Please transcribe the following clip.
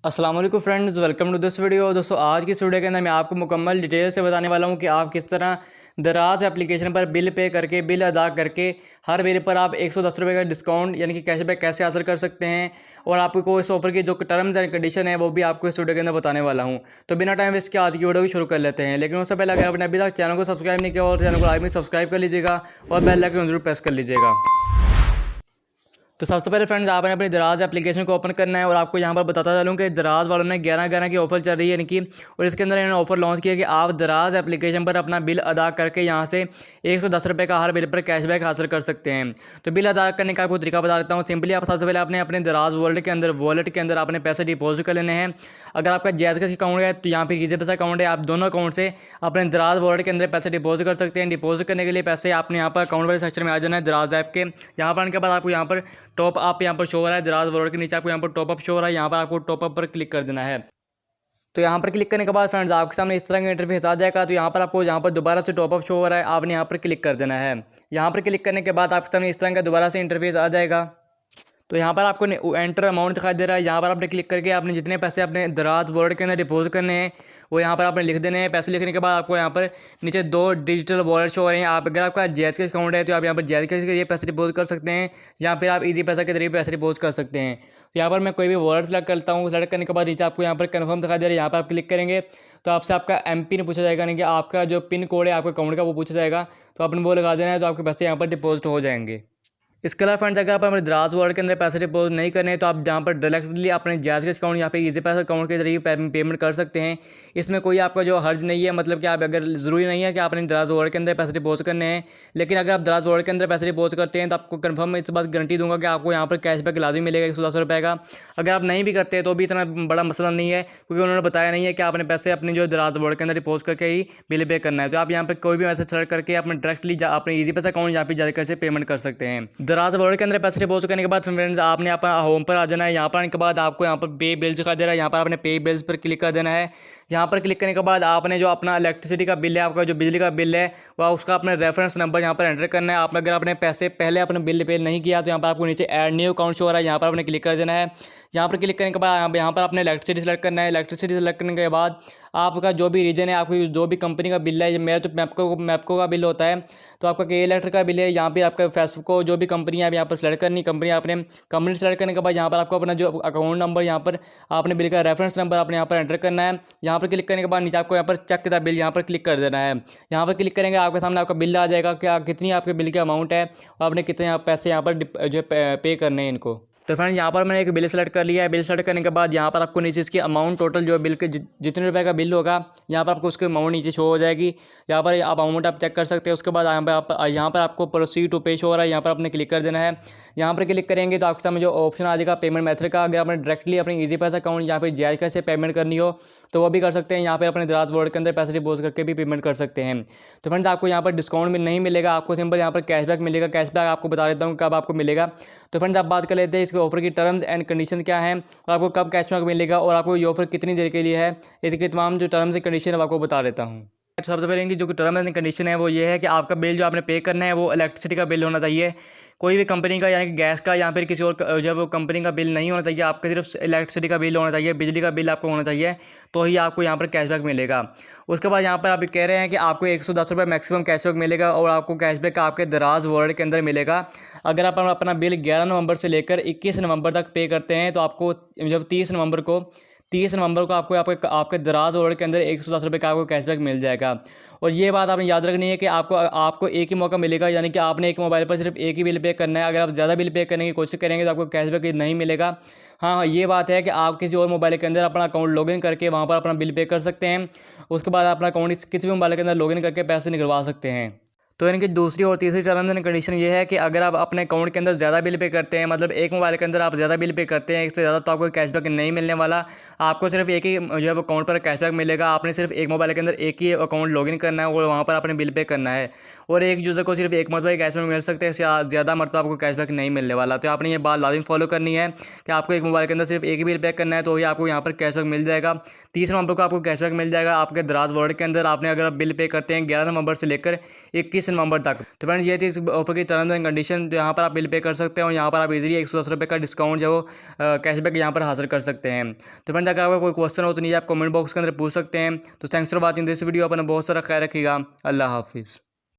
अस्सलाम वालेकुम friends, welcome to this video. दोस्तों आज की इस वीडियो के अंदर मैं आपको मुकम्मल डिटेल से बताने वाला हूं कि आप किस तरह दराज एप्लीकेशन पर बिल पे करके बिल अदा करके हर बिल पर आप 110 रुपये का डिस्काउंट यानी कि कैशबैक कैसे हासिल कर सकते हैं और आपको इस ऑफर की जो टर्म्स एंड कंडीशन है वो भी आपको इस वीडियो के अंदर बताने वाला हूं। तो बिना टाइम वेस्ट के आज की वीडियो को शुरू कर लेते हैं, लेकिन उससे पहले अगर आपने अभी तक चैनल को सब्सक्राइब नहीं किया और चैनल को आज भी सब्सक्राइब कर लीजिएगा और बेल आइकन जरूर प्रेस कर लीजिएगा। तो सबसे पहले फ्रेंड्स आपने अपनी दराज एप्लीकेशन को ओपन करना है और आपको यहाँ पर बताता चलूँ कि दराज वालों ने 11/11 की ऑफर चल रही है यानी कि, और इसके अंदर इन्होंने ऑफर लॉन्च किया कि आप दराज एप्लीकेशन पर अपना बिल अदा करके यहाँ से 110 रुपये का हर बिल पर कैशबैक हासिल कर सकते हैं। तो बिल अदा करने का आपको तरीका बता देता हूँ। सिंपली आप सबसे पहले आपने अपने दराज वॉलेट के अंदर आपने पैसे डिपॉजिट कर लेने हैं। अगर आपका जैज़ कैश अकाउंट है तो यहाँ पर ईजी पैसा अकाउंट है, आप दोनों अकाउंट से अपने दराज वॉलेट के अंदर पैसे डिपॉजिट कर सकते हैं। डिपॉजिट करने के लिए पैसे आपने यहाँ पर अकाउंट वाले सेक्शन में आ जाना है दराज ऐप के। यहाँ पर आने के बाद आपको यहाँ पर टॉप अप यहाँ पर शो हो रहा है, दराज वॉलेट के नीचे आपको यहाँ पर टॉप अप शो हो रहा है। यहाँ पर आपको टॉप अप पर क्लिक कर देना है। तो यहाँ पर क्लिक करने के बाद फ्रेंड्स आपके सामने इस तरह का इंटरफेस आ जाएगा। तो यहाँ पर आपको यहाँ पर दोबारा से टॉप अप शो हो रहा है, आपने यहाँ पर क्लिक कर देना है। यहाँ पर क्लिक करने के बाद आपके सामने इस तरह का दोबारा से इंटरफेस आ जाएगा। तो यहाँ पर आपको एंटर अमाउंट दिखाई दे रहा है। यहाँ पर आपने क्लिक करके आपने जितने पैसे अपने दराज वॉलेट के अंदर डिपॉजिट करने हैं वो यहाँ पर आपने लिख देने हैं। पैसे लिखने के बाद आपको यहाँ पर नीचे 2 डिजिटल वॉलेट शो हो रहे हैं। आप अगर आपका जैज़ कैश अकाउंट है तो आप यहाँ पर जैज़ कैश के लिए पैसे डिपॉजिट कर सकते हैं या फिर आप ईजी पैसा के जरिए पैसे डिपॉजिट कर सकते हैं। तो यहाँ पर मैं कोई भी वॉलेट सेलेक्ट करता हूँ। सेलेक्ट करने के बाद नीचे आपको यहाँ पर कन्फर्म दिखाई दे रहा है। यहाँ पर आप क्लिक करेंगे तो आपसे आपका MPIN पूछा जाएगा, यानी कि आपका जो पिन कोड है आपके अकाउंट का वो पूछा जाएगा। तो आपने वो लगा देना है तो आपके पैसे यहाँ पर डिपॉजिट हो जाएंगे। इसके अलावा फ्रेंड्स अगर आप हमारे दराज वॉलेट के अंदर पैसे डिपॉजिट नहीं करने हैं तो आप जहाँ पर डायरेक्टली अपने जैज़ कैश अकाउंट या फिर ईजी पैसा अकाउंट के जरिए पेमेंट कर सकते हैं। इसमें कोई आपका जो हर्ज नहीं है, मतलब कि आप अगर ज़रूरी नहीं है कि आपने दराज वॉलेट के अंदर पैसे डिपॉजिट करने हैं। लेकिन अगर आप दराज वॉलेट के अंदर पैसे डिपॉजिट करते हैं तो आपको कंफर्म इस बात गारंटी दूंगा कि आपको यहाँ पर कैशबैक लाजिम मिलेगा 110 रुपये का। अगर आप नहीं भी करते तो भी इतना बड़ा मसला नहीं है, क्योंकि उन्होंने बताया नहीं है कि आपने पैसे अपने जो दराज वॉलेट के अंदर डिपॉजिट करके ही बिल पे करना है। तो आप यहाँ पर कोई भी मैसेज सेलेक्ट करके अपने डायरेक्टली अपने ईजी पैसा अकाउंट यहाँ पर जाकर कैसे पेमेंट कर सकते हैं। दराज वॉलेट के अंदर डिपॉजिट करने के बाद फ्रेंड्स आपने अपना होम पर आ जाना है। यहाँ पर आने के बाद आपको यहाँ पर पे बिल्स दिखा दे रहा है, यहाँ पर आपने पे बिल्स पर क्लिक कर देना है। यहाँ पर क्लिक करने के बाद आपने जो अपना इलेक्ट्रिसिटी का बिल है, आपका जो बिजली का बिल है वह उसका अपना रेफरेंस नंबर यहाँ पर एंटर करना है। आप अगर आपने पैसे पहले अपने बिल पे नहीं किया तो यहाँ पर आपको नीचे ऐड न्यू अकाउंट शो हो रहा है, यहाँ पर आपने क्लिक कर देना है। यहाँ पर क्लिक करने के बाद यहाँ पर आपने इलेक्ट्रिसिटी सेलेक्ट करना है। इलेक्ट्रिसिटी सेलेक्ट करने के बाद आपका जो भी रीजन है, आपकी जो भी कंपनी का बिल है, मेरा तो मैपको का बिल होता है, तो आपका के इलेक्ट्रिक का बिल है। यहाँ पे आपका फेसबुक को जो भी कंपनी है यहाँ पर सेलेक्ट करनी, कंपनी आपने कंपनी सेलेक्ट करने के बाद यहाँ पर आपको अपना जो अकाउंट नंबर, यहाँ पर आपने बिल का रेफरेंस नंबर आपने यहाँ पर एंटर करना है। यहाँ पर क्लिक करने के बाद नीचे आपको यहाँ पर चेक द बिल यहाँ पर क्लिक कर देना है। यहाँ पर क्लिक करेंगे आपके सामने आपका बिल आ जाएगा कि कितनी आपके बिल की अमाउंट है और आपने कितने पैसे यहाँ पर जो पे करने हैं इनको। तो फ्रेंड्स यहाँ पर मैंने एक बिल सेलेक्ट कर लिया है। बिल सेलेक्ट करने के बाद यहाँ पर आपको नीचे इसकी अमाउंट टोटल जो बिल के जितने रुपए का बिल होगा यहाँ पर आपको उसकी अमाउंट नीचे शो हो जाएगी। यहाँ पर आप अमाउंट आप चेक कर सकते हैं। उसके बाद यहाँ पर आपको प्रोसीड टू पे शो हो रहा है, यहाँ पर आपने क्लिक कर देना है। यहाँ पर क्लिक करेंगे तो आपके सामने जो ऑप्शन आ जाएगा पेमेंट मेथड का। अगर आपने डायरेक्टली अपने ईजी पैसा अकाउंट या फिर जैज़ कैश से पेमेंट करनी हो तो वो भी कर सकते हैं। यहाँ पर अपने दराज वॉलेट के अंदर पैसे डिपॉजिट करके भी पेमेंट कर सकते हैं। तो फ्रेंड्स आपको यहाँ पर डिस्काउंट भी नहीं मिलेगा, आपको सिंपल यहाँ पर कैशबैक मिलेगा। कैशबैक आपको बता देता हूँ कब आपको मिलेगा। तो फ्रेंड्स आप बात कर लेते हैं इसके ऑफर की टर्म्स एंड कंडीशन क्या है और आपको कब कैशबैक मिलेगा और आपको ये ऑफर कितनी देर के लिए है, इसके तमाम जो टर्म्स एंड कंडीशन है आपको बता देता हूँ। तो सबसे पहले इनकी जो टर्म एंड कंडीशन है वो ये है कि आपका बिल जो आपने पे करना है वो इलेक्ट्रिसिटी का बिल होना चाहिए, कोई भी कंपनी का यानी कि गैस का या फिर किसी और जो वो कंपनी का बिल नहीं होना चाहिए। आपका सिर्फ इलेक्ट्रिसिटी का बिल होना चाहिए, बिजली का बिल आपको होना चाहिए, तो ही आपको यहाँ पर कैशबैक मिलेगा। उसके बाद यहाँ पर आप कह रहे हैं कि आपको 110 रुपये मैक्सिमम कैशबैक मिलेगा और आपको कैशबैक आपके दराज वॉलेट के अंदर मिलेगा। अगर आप अपना बिल 11 नवंबर से लेकर 21 नवंबर तक पे करते हैं तो आपको जब 30 नवंबर को आपके दराज वॉलेट के अंदर 110 रुपये का आपको कैशबैक मिल जाएगा। और ये बात आपने याद रखनी है कि आपको एक ही मौका मिलेगा, यानी कि आपने एक मोबाइल पर सिर्फ एक ही बिल पे करना है। अगर आप ज़्यादा बिल पे करने की कोशिश करेंगे तो आपको कैशबैक नहीं मिलेगा। हाँ, ये बात है कि आप किसी और मोबाइल के अंदर अपना अकाउंट लॉगिन करके वहाँ पर अपना बिल पे कर सकते हैं। उसके बाद अपना अकाउंट किसी भी मोबाइल के अंदर लॉगिन करके पैसे निकलवा सकते हैं। तो इनकी दूसरी और तीसरी टर्म्स एंड कंडीशन ये है कि अगर आप अपने अकाउंट के अंदर ज़्यादा बिल पे करते हैं, मतलब एक मोबाइल के अंदर आप ज़्यादा बिल पे करते हैं, एक से ज़्यादा, तो आपको कैशबैक नहीं मिलने वाला। आपको सिर्फ एक ही जो है वो अकाउंट पर कैशबैक मिलेगा। आपने सिर्फ एक मोबाइल के अंदर एक ही अकाउंट लॉगिन करना है और वहाँ पर अपने बिल पे करना है। और एक यूज़र को सिर्फ एक मरतबा कैशबैक मिल सकते हैं, इससे ज़्यादा मरतबा आपको कैशबैक नहीं मिलने वाला। तो आपने ये बात लाजिम फॉलो करनी है कि आपको एक मोबाइल के अंदर सिर्फ एक ही बिल पे करना है, तो ही आपको यहाँ पर कैशबैक मिल जाएगा। 30 नवंबर को आपको कैशबैक मिल जाएगा आपके दराज वॉलेट के अंदर। आपने अगर बिल पे करते हैं 11 नवंबर से लेकर 21 31 नवंबर तक। तो फ्रेंड्स ये थी इस ऑफर की टर्म्स एंड कंडीशन। तो यहाँ पर आप बिल पे कर सकते हैं और यहाँ पर आप इजीली 110 रुपये का डिस्काउंट जो कैशबैक यहाँ पर हासिल कर सकते हैं। तो फ्रेंड्स अगर आपका कोई क्वेश्चन हो तो नीचे आप कमेंट बॉक्स के अंदर पूछ सकते हैं। तो thanks for watching this video. अपना बहुत सारा ख्याल रखिएगा। अल्लाह हाफिज़।